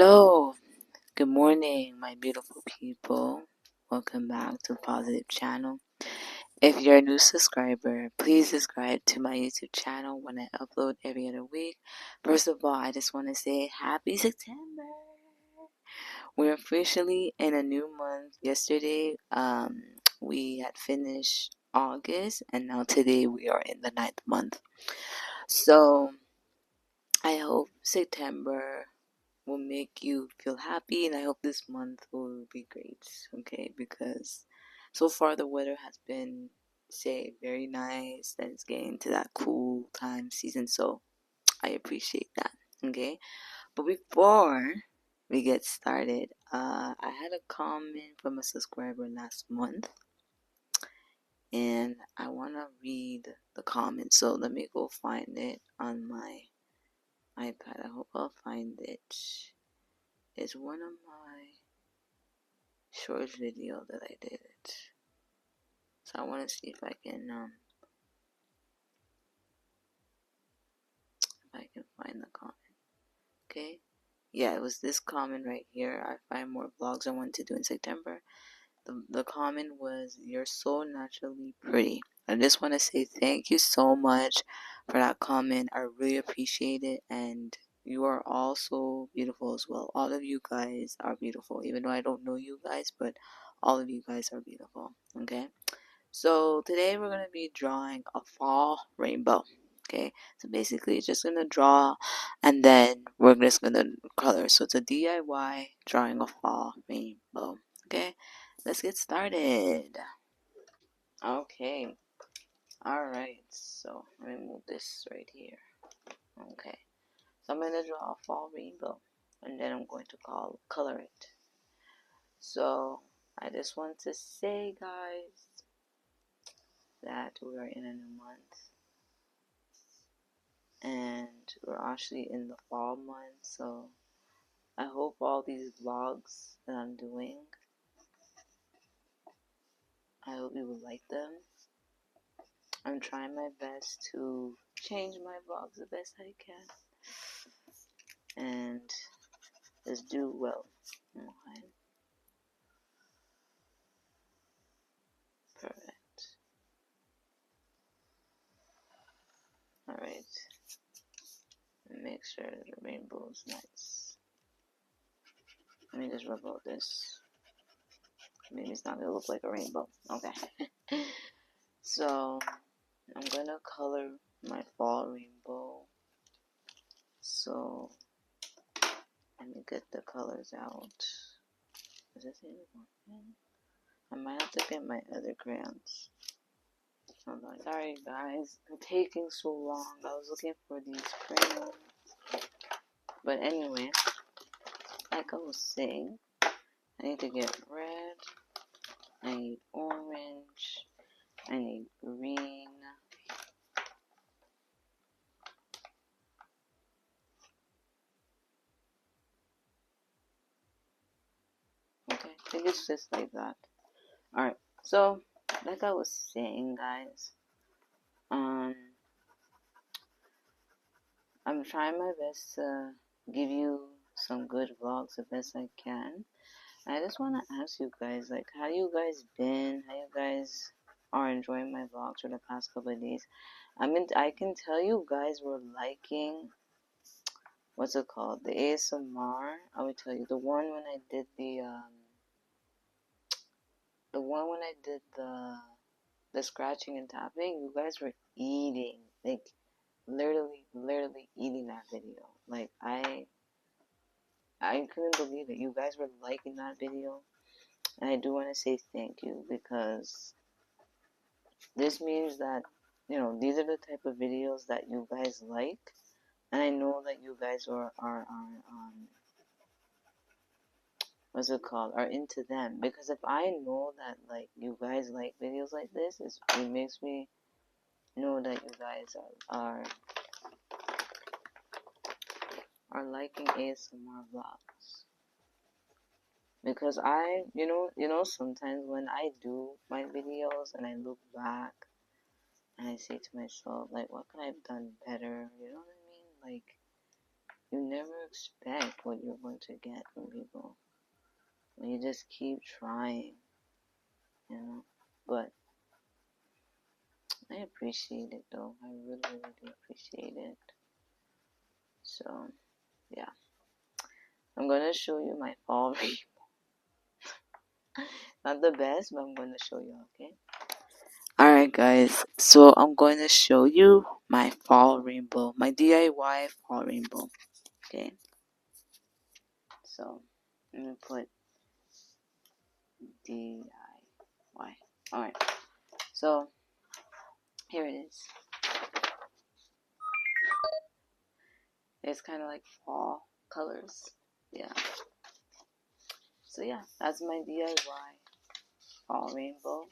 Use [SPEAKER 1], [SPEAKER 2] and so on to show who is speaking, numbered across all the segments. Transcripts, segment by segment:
[SPEAKER 1] Hello, good morning, my beautiful people. Welcome back to Positive Channel. If you're a new subscriber, please subscribe to my YouTube channel when I upload every other week. First of all, I just want to say happy September. We're officially in a new month. Yesterday, we had finished August, and now today we are in the 9th month. So I hope September will make you feel happy, and I hope this month will be great. Okay, because so far the weather has been very nice, that it's getting to that cool time season, so I appreciate that. Okay, but before we get started, I had a comment from a subscriber last month, and I want to read the comment, so let me go find it on my iPad. I hope I'll find it. It's one of my short video that I did it. So I want to see if I can find the comment. Okay. Yeah, it was this comment right here. I find more vlogs I want to do in September. The comment was, "You're so naturally pretty." I just want to say thank you so much for that comment. I really appreciate it, and you are all so beautiful as well. All of you guys are beautiful, even though I don't know you guys, but all of you guys are beautiful. Okay. So today we're going to be drawing a fall rainbow. Okay, so basically just going to draw and then we're just going to color. So it's a DIY drawing a fall rainbow. Okay, let's get started. Okay, alright, so let me move this right here. Okay, so I'm going to draw a fall rainbow and then I'm going to color it. So I just want to say, guys, that we are in a new month. And we're actually in the fall month, so I hope all these vlogs that I'm doing, I hope you will like them. I'm trying my best to change my vlogs the best I can and just do well. Okay. Perfect. Alright. Make sure the rainbow is nice. Let me just rub out this. Maybe it's not gonna look like a rainbow. Okay. So I'm gonna color my fall rainbow. So let me get the colors out. Is this even? I might have to get my other crayons. Hold on. Sorry guys, I'm taking so long. I was looking for these crayons. But anyway, like I was saying, I need to get red, I need orange, I need green. Okay, I think it's just like that. Alright, so like I was saying, guys, I'm trying my best to give you some good vlogs the best I can. I just want to ask you guys, like, how you guys been? How you guys are enjoying my vlogs for the past couple of days? I can tell you guys were liking, what's it called? The ASMR. I would tell you the one when I did the scratching and tapping. You guys were eating, like, literally eating that video. Like, I couldn't believe it. You guys were liking that video. And I do want to say thank you, because this means that, these are the type of videos that you guys like. And I know that you guys are what's it called, are into them. Because if I know that, like, you guys like videos like this, it makes me know that you guys are liking ASMR vlogs. Because sometimes when I do my videos and I look back and I say to myself, like, what could I have done better? You know what I mean? Like, you never expect what you're going to get from people. You just keep trying, you know. But I appreciate it though. I really, really do appreciate it. So, yeah. I'm gonna show you my fall rainbow. Not the best, but I'm gonna show you, okay? Alright, guys. So, I'm going to show you my fall rainbow. My DIY fall rainbow. Okay? So, let me put DIY. Alright. So, here it is. It's kind of like fall colors. Yeah. So yeah, that's my DIY fall rainbow.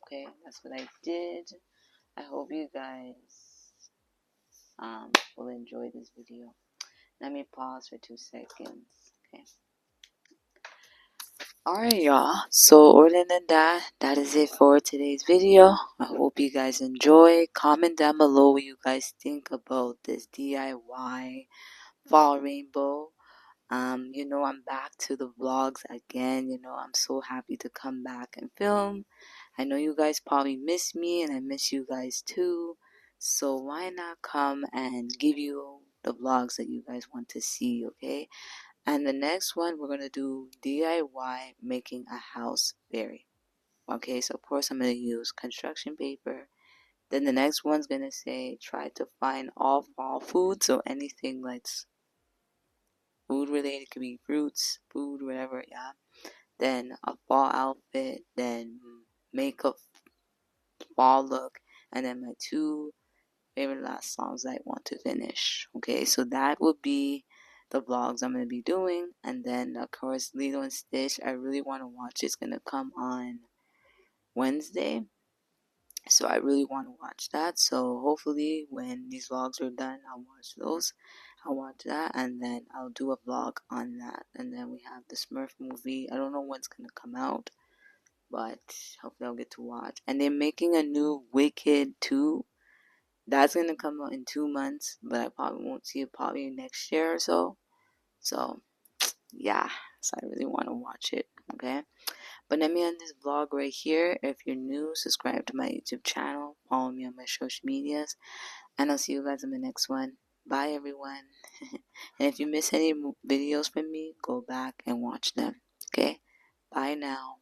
[SPEAKER 1] Okay, that's what I did. I hope you guys will enjoy this video. Let me pause for 2 seconds. Okay. Alright, y'all. So other than that, that is it for today's video. I hope you guys enjoy. Comment down below what you guys think about this DIY fall rainbow. I'm back to the vlogs again. I'm so happy to come back and film. I know you guys probably miss me and I miss you guys too. So why not come and give you the vlogs that you guys want to see, okay? And the next one, we're going to do DIY making a house fairy. Okay, so of course I'm going to use construction paper. Then the next one's going to say try to find all fall foods, so anything like food related, could be fruits, food, whatever, yeah. Then a fall outfit, then makeup fall look, and then my 2 favorite last songs I want to finish. Okay, so that would be the vlogs I'm gonna be doing, and then of course Lilo and Stitch. I really want to watch. It's gonna come on Wednesday, so I really want to watch that. So hopefully when these vlogs are done, I'll watch those. I'll watch that, and then I'll do a vlog on that. And then we have the Smurf movie. I don't know when it's gonna come out, but hopefully I'll get to watch. And they're making a new Wicked 2. That's gonna come out in 2 months, but I probably won't see it probably next year or so. So yeah, so I really want to watch it. Okay. But let me end this vlog right here. If you're new, subscribe to my YouTube channel. Follow me on my social medias. And I'll see you guys in the next one. Bye, everyone. And if you miss any videos from me, go back and watch them. Okay? Bye now.